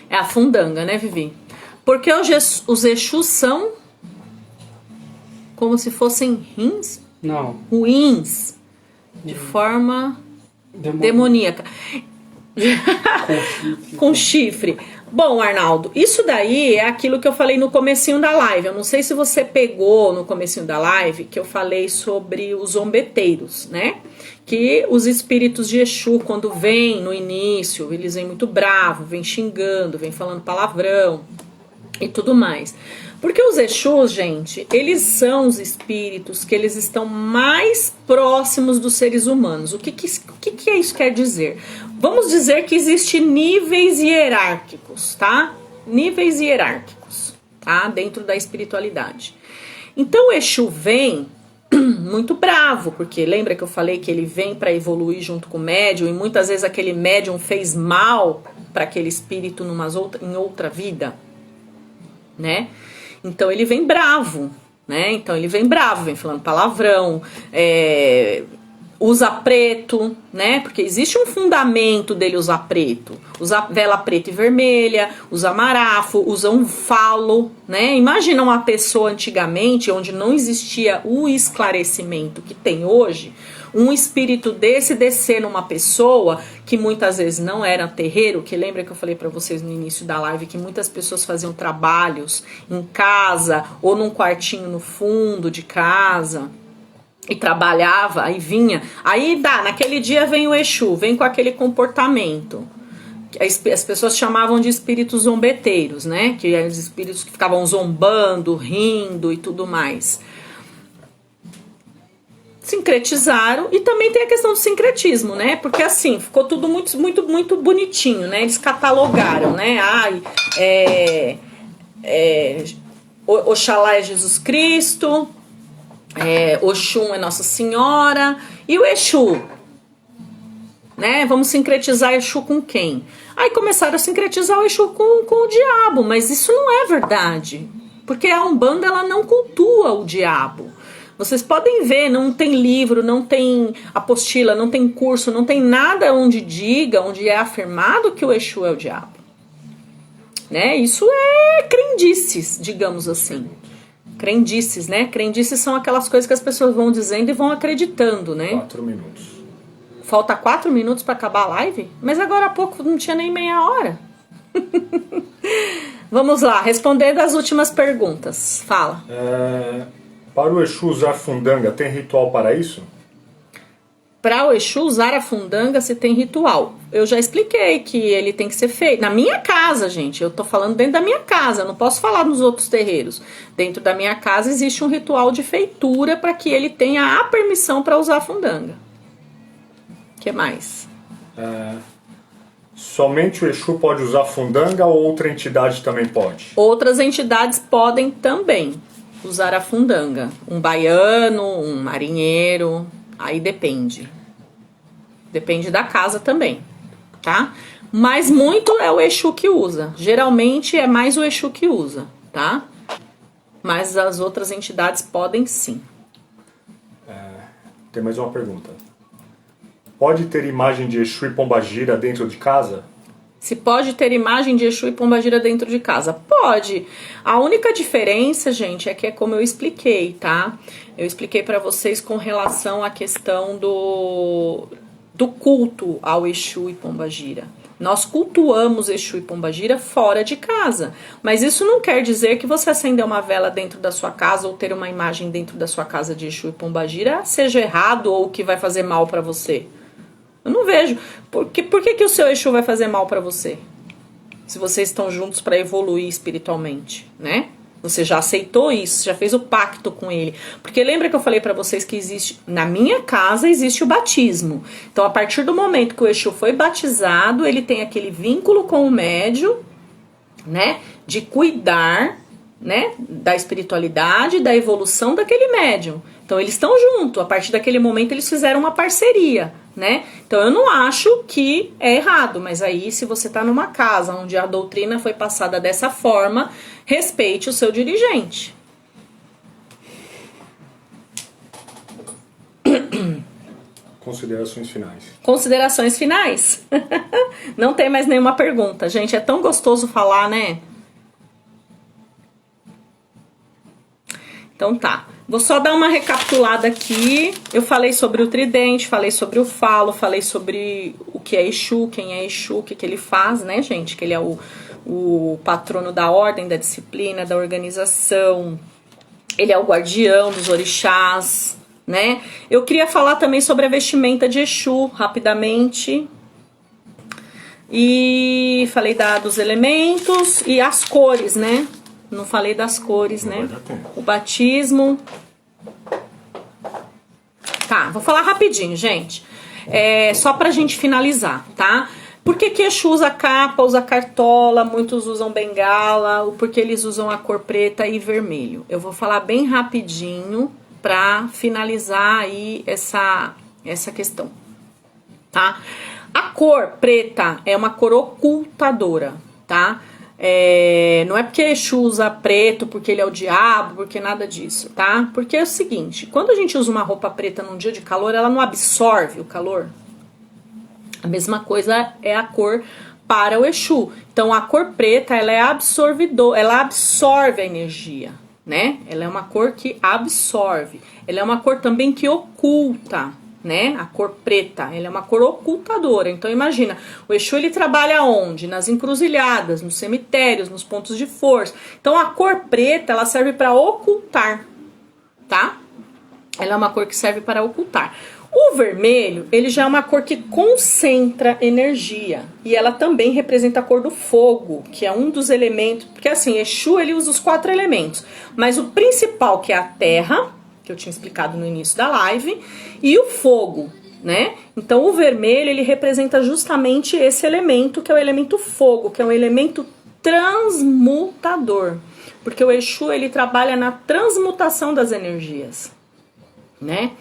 É a fundanga, né, Vivi? Porque os Exus são como se fossem rins? Não. Ruins, de forma demoníaca. Com chifre. Bom, Arnaldo, isso daí é aquilo que eu falei no comecinho da live. Eu não sei se você pegou no comecinho da live que eu falei sobre os zombeteiros, né? Que os espíritos de Exu, quando vêm no início, eles vêm muito bravos, vêm xingando, vêm falando palavrão e tudo mais. Porque os Exus, gente, eles são os espíritos que eles estão mais próximos dos seres humanos. O que isso quer dizer? Vamos dizer que existem níveis hierárquicos, tá? Níveis hierárquicos, tá? Dentro da espiritualidade. Então o Exu vem muito bravo, porque lembra que eu falei que ele vem para evoluir junto com o médium, e muitas vezes aquele médium fez mal para aquele espírito em outra vida, né? Então ele vem bravo, né? Então ele vem bravo, vem falando palavrão, usa preto, né? Porque existe um fundamento dele usar preto. Usa vela preta e vermelha, usa marafo, usa um falo, né? Imagina uma pessoa antigamente, onde não existia o esclarecimento que tem hoje, um espírito desse descer numa pessoa que muitas vezes não era terreiro, que lembra que eu falei para vocês no início da live que muitas pessoas faziam trabalhos em casa ou num quartinho no fundo de casa e trabalhava, aí vinha, naquele dia vem o Exu, vem com aquele comportamento. As pessoas chamavam de espíritos zombeteiros, né? Que eram os espíritos que ficavam zombando, rindo e tudo mais. Sincretizaram, e também tem a questão do sincretismo, né? Porque assim, ficou tudo muito, muito, muito bonitinho, né? Eles catalogaram, né? Oxalá é Jesus Cristo, Oxum é Nossa Senhora, e o Exu, né? Vamos sincretizar Exu com quem? Aí começaram a sincretizar o Exu com o diabo, mas isso não é verdade, porque a Umbanda, ela não cultua o diabo. Vocês podem ver, não tem livro, não tem apostila, não tem curso, não tem nada onde é afirmado que o Exu é o diabo. né? Isso é crendices, digamos assim. Crendices, né? Crendices são aquelas coisas que as pessoas vão dizendo e vão acreditando, né? 4 minutos. Falta 4 minutos para acabar a live? Mas agora há pouco não tinha nem meia hora. Vamos lá, respondendo as últimas perguntas. Fala. Para o Exu usar fundanga, tem ritual para isso? Para o Exu usar a fundanga, se tem ritual. Eu já expliquei que ele tem que ser feito. Na minha casa, gente. Eu tô falando dentro da minha casa. Eu não posso falar nos outros terreiros. Dentro da minha casa existe um ritual de feitura para que ele tenha a permissão para usar a fundanga. O que mais? Somente o Exu pode usar fundanga ou outra entidade também pode? Outras entidades podem também usar a fundanga. Um baiano, um marinheiro, aí depende. Depende da casa também, tá? Mas muito é o Exu que usa. Geralmente é mais o Exu que usa, tá? Mas as outras entidades podem sim. Tem mais uma pergunta. Pode ter imagem de Exu e Pombagira dentro de casa? Se pode ter imagem de Exu e Pombagira dentro de casa? Pode. A única diferença, gente, é que é como eu expliquei, tá? Eu expliquei pra vocês com relação à questão do culto ao Exu e Pombagira. Nós cultuamos Exu e Pombagira fora de casa. Mas isso não quer dizer que você acender uma vela dentro da sua casa ou ter uma imagem dentro da sua casa de Exu e Pombagira seja errado ou que vai fazer mal pra você. Eu não vejo. Por que o seu Exu vai fazer mal pra você? Se vocês estão juntos pra evoluir espiritualmente, né? Você já aceitou isso, já fez o pacto com ele. Porque lembra que eu falei pra vocês que existe, na minha casa existe o batismo. Então, a partir do momento que o Exu foi batizado, ele tem aquele vínculo com o médium, né? De cuidar, né? Da espiritualidade, da evolução daquele médium. Então, eles estão juntos. A partir daquele momento, eles fizeram uma parceria, né? Então, eu não acho que é errado. Mas aí, se você tá numa casa onde a doutrina foi passada dessa forma, respeite o seu dirigente. Considerações finais. Considerações finais? Não tem mais nenhuma pergunta. Gente, é tão gostoso falar, né? Então tá. Vou só dar uma recapitulada aqui. Eu falei sobre o tridente, falei sobre o falo, falei sobre o que é Exu, quem é Exu, o que ele faz, né, gente? Que ele é o patrono da ordem, da disciplina, da organização. Ele é o guardião dos orixás, né? Eu queria falar também sobre a vestimenta de Exu, rapidamente. E falei dos elementos e as cores, né? Não falei das cores, né? O batismo. Tá, vou falar rapidinho, gente. Só pra gente finalizar, tá? Por que Exu usa capa, usa cartola, muitos usam bengala, porque eles usam a cor preta e vermelho? Eu vou falar bem rapidinho pra finalizar aí essa questão, tá? A cor preta é uma cor ocultadora, tá? Não é porque Exu usa preto, porque ele é o diabo, porque nada disso, tá? Porque é o seguinte, quando a gente usa uma roupa preta num dia de calor, ela não absorve o calor. A mesma coisa é a cor para o Exu. Então a cor preta, ela é absorvidora, ela absorve a energia, né? Ela é uma cor que absorve. Ela é uma cor também que oculta, né? A cor preta, ela é uma cor ocultadora. Então imagina, o Exu ele trabalha onde? Nas encruzilhadas, nos cemitérios, nos pontos de força. Então a cor preta, ela serve para ocultar, tá? Ela é uma cor que serve para ocultar. O vermelho, ele já é uma cor que concentra energia. E ela também representa a cor do fogo, que é um dos elementos. Porque assim, Exu ele usa os 4 elementos. Mas o principal, que é a terra, que eu tinha explicado no início da live, e o fogo, né? Então o vermelho, ele representa justamente esse elemento, que é o elemento fogo, que é um elemento transmutador. Porque o Exu, ele trabalha na transmutação das energias, né?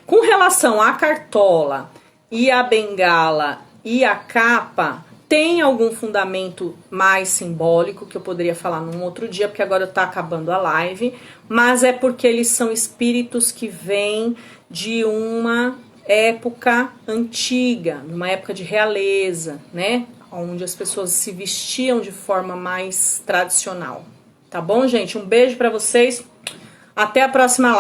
Com relação à cartola e à bengala e à capa, tem algum fundamento mais simbólico, que eu poderia falar num outro dia, porque agora tá acabando a live, mas é porque eles são espíritos que vêm de uma época antiga, numa época de realeza, né? onde as pessoas se vestiam de forma mais tradicional. Tá bom, gente? Um beijo pra vocês. Até a próxima live.